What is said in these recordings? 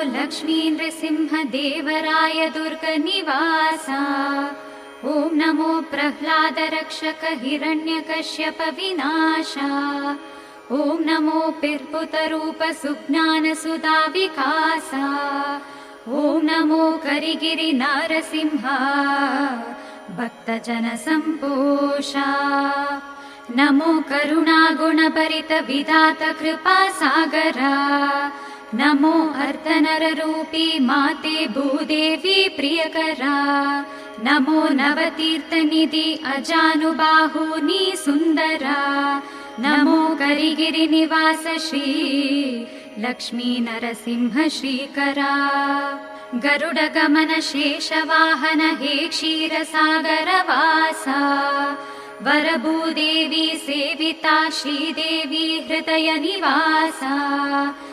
लक्ष्मी नृसिंहदेवराय दुर्गनिवासा। ॐ नमो प्रह्लादरक्षक हिरण्यकश्यप विनाशा। ॐ नमो पिर्पुतरूप सुज्ञानसुधा विकासा। ॐ नमो करिगिरि नारसिंहा भक्तजन सम्पोषा। नमो करुणागुणभरित विधात कृपा सागरा। नमो अर्धनररूपी माते भूदेवी प्रियकरा। नमो नवतीर्थनिधि अजानुबाहुनी सुन्दरा। नमो करिगिरिनिवास श्री लक्ष्मी नरसिंह श्रीकरा। गरुडगमन शेषवाहन हे क्षीरसागरवासा। वरभूदेवी सेविता श्रीदेवी हृदय निवासा।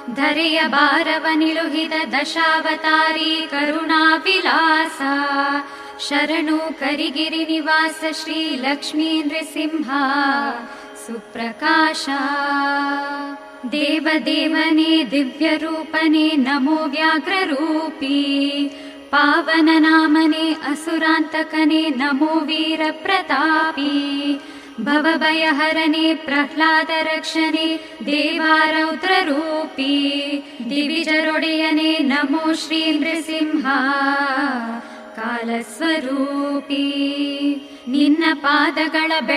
धरेय भारवनिलुहित दशावतारी करुणा विलासा। शरणु करिगिरिनिवास श्री लक्ष्मी नृसिंहा सुप्रकाशा। देवदेवने दिव्यरूपने नमो व्याघ्ररूपी। पावननामने असुरान्तकने नमो वीरप्रतापी। भवभयहरने प्रह्लादरक्षणे देवारौद्ररूपी। दिविजरोडेयने नमो श्री नृसिंहा कालस्वरूपी। निन्न पादಗಳ